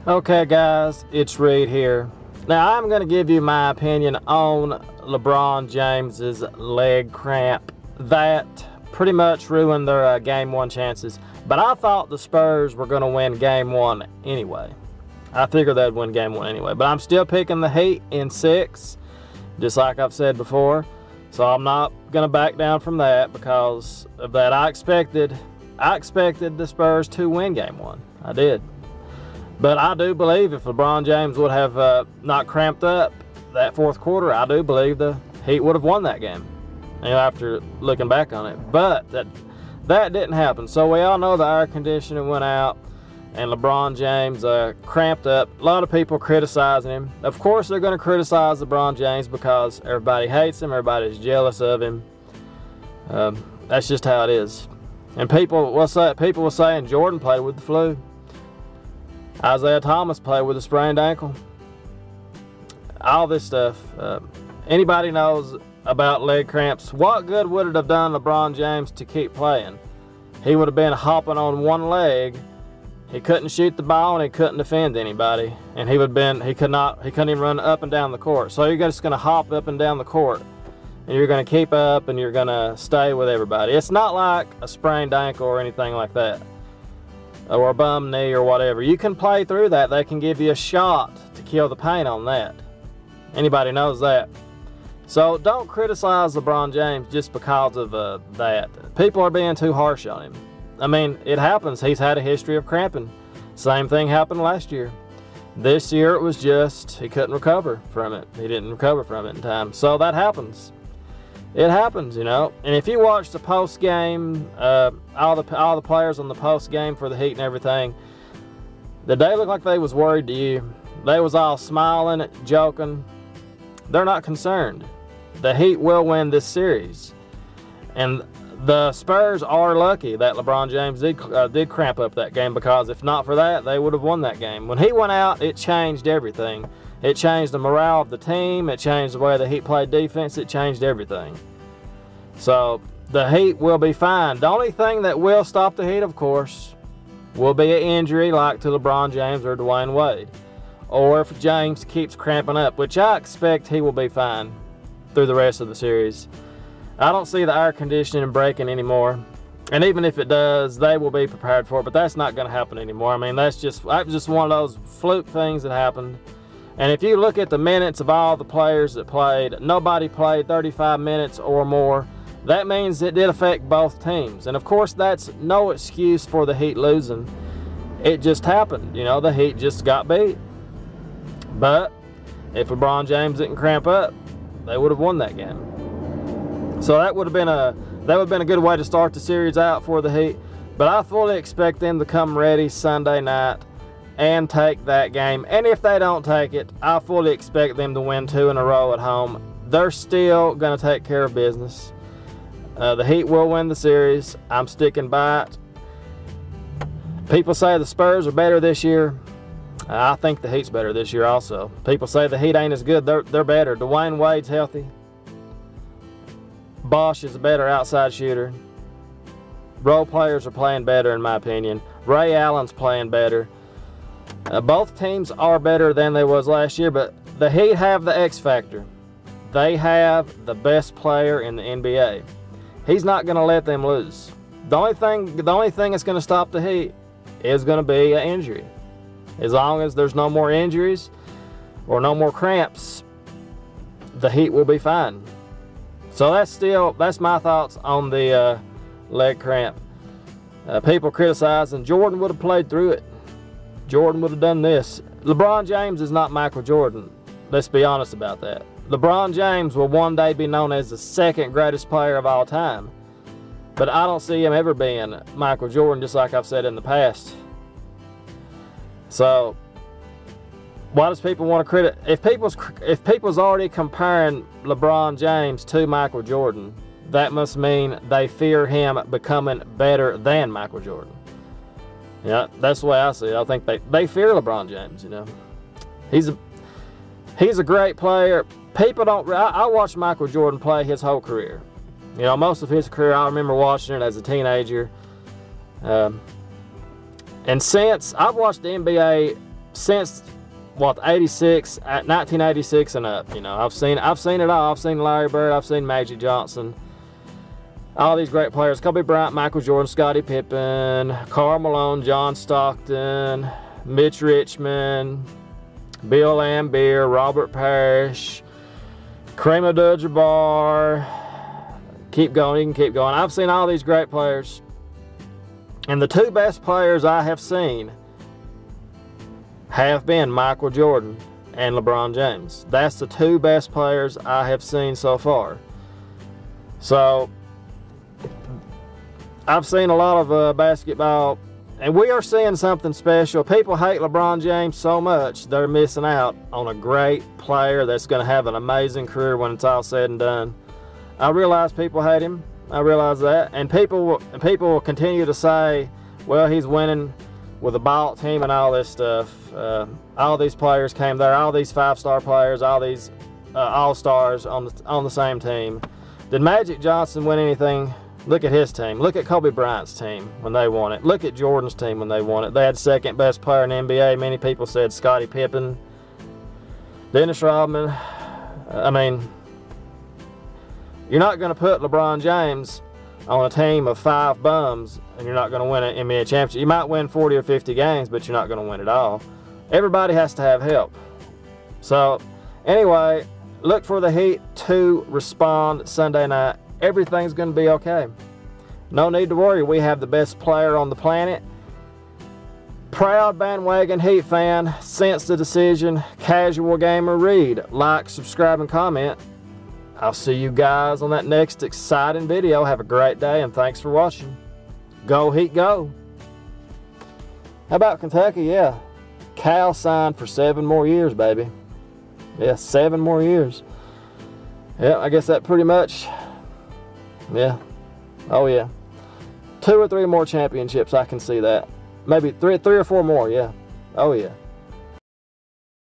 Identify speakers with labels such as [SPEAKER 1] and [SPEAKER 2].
[SPEAKER 1] Okay guys, it's Reed here. Now I'm going to give you my opinion on LeBron James's leg cramp. That pretty much ruined their Game 1 chances. But I thought the Spurs were going to win Game 1 anyway. I figured they'd win Game 1 anyway. But I'm still picking the Heat in 6, just like I've said before. So I'm not going to back down from that because of that. I expected the Spurs to win Game 1. I did. But I do believe if LeBron James would have not cramped up that fourth quarter, I do believe the Heat would have won that game, you know, after looking back on it. But that didn't happen. So we all know the air conditioning went out and LeBron James cramped up. A lot of people criticizing him. Of course they're going to criticize LeBron James because everybody hates him, everybody's jealous of him. That's just how it is. And people were saying Jordan played with the flu. Isaiah Thomas played with a sprained ankle. All this stuff. Anybody knows about leg cramps. What good would it have done LeBron James to keep playing? He would have been hopping on one leg. He couldn't shoot the ball and he couldn't defend anybody. And he couldn't even run up and down the court. So you're just going to hop up and down the court. And you're going to keep up and you're going to stay with everybody. It's not like a sprained ankle or anything like that, or a bum knee or whatever. You can play through that. They can give you a shot to kill the pain on that. Anybody knows that. So don't criticize LeBron James just because of that. People are being too harsh on him. I mean, it happens. He's had a history of cramping. Same thing happened last year. This year it was just he couldn't recover from it. He didn't recover from it in time. So that happens. It happens, you know. And if you watch the post game, all the players on the post game for the Heat and everything, they looked like they was worried to you. They was all smiling, joking. They're not concerned. The Heat will win this series, and the Spurs are lucky that LeBron James did cramp up that game, because if not for that, they would have won that game. When he went out, it changed everything. It changed the morale of the team. It changed the way the Heat played defense. It changed everything. So the Heat will be fine. The only thing that will stop the Heat, of course, will be an injury like to LeBron James or Dwayne Wade. Or if James keeps cramping up, which I expect he will be fine through the rest of the series. I don't see the air conditioning breaking anymore. And even if it does, they will be prepared for it. But that's not going to happen anymore. I mean, that's just one of those fluke things that happened. And if you look at the minutes of all the players that played, nobody played 35 minutes or more. That means it did affect both teams. And of course, that's no excuse for the Heat losing. It just happened. You know, the Heat just got beat. But if LeBron James didn't cramp up, they would have won that game. So that would have been a good way to start the series out for the Heat. But I fully expect them to come ready Sunday night and take that game. And if they don't take it, I fully expect them to win 2 in a row at home. They're still going to take care of business. The Heat will win the series. I'm sticking by it. People say the Spurs are better this year. I think the Heat's better this year also. People say the Heat ain't as good. They're better. Dwayne Wade's healthy. Bosch is a better outside shooter. Role players are playing better, in my opinion. Ray Allen's playing better. Both teams are better than they was last year, but the Heat have the X factor. They have the best player in the NBA. He's not going to let them lose. The only thing that's going to stop the Heat is going to be an injury. As long as there's no more injuries or no more cramps, the Heat will be fine. So that's my thoughts on the leg cramp. People criticizing Jordan would have played through it. Jordan would have done this. LeBron James is not Michael Jordan. Let's be honest about that. LeBron James will one day be known as the second greatest player of all time. But I don't see him ever being Michael Jordan, just like I've said in the past. So, why does people want to criticize? If people's already comparing LeBron James to Michael Jordan, that must mean they fear him becoming better than Michael Jordan. Yeah, that's the way I see it. I think they fear LeBron James. You know, he's a great player. People don't. I watched Michael Jordan play his whole career. You know, most of his career, I remember watching it as a teenager. And since I've watched the NBA since what, 86, 1986 and up. You know, I've seen it all. I've seen Larry Bird, I've seen Magic Johnson, all these great players: Kobe Bryant, Michael Jordan, Scottie Pippen, Karl Malone, John Stockton, Mitch Richmond, Bill Laimbeer, Robert Parrish, Kareem Abdul-Jabbar. Keep going, you can keep going. I've seen all these great players, and the two best players I have seen have been Michael Jordan and LeBron James. That's the two best players I have seen so far. So I've seen a lot of basketball, and we are seeing something special. People hate LeBron James so much, they're missing out on a great player that's going to have an amazing career when it's all said and done. I realize people hate him. I realize that, and people will continue to say, well, he's winning with a ball team and all this stuff. All these players came there, all these 5-star players, all these all-stars on the same team. Did Magic Johnson win anything? Look at his team. Look at Kobe Bryant's team when they won it. Look at Jordan's team when they won it. They had second best player in the NBA. Many people said Scottie Pippen, Dennis Rodman. I mean, you're not going to put LeBron James on a team of 5 bums and you're not going to win an NBA championship. You might win 40 or 50 games, but you're not going to win it all. Everybody has to have help. So anyway, look for the Heat to respond Sunday night. Everything's going to be okay. No need to worry. We have the best player on the planet. Proud bandwagon Heat fan since the decision. Casual Gamer Reed. Like, subscribe, and comment. I'll see you guys on that next exciting video. Have a great day, and thanks for watching. Go Heat, go. How about Kentucky? Yeah. Cal signed for 7 more years, baby. Yeah, 7 more years. Yeah, I guess that pretty much, yeah. Oh, yeah. 2 or 3 more championships, I can see that. Maybe three or 4 more, yeah. Oh, yeah.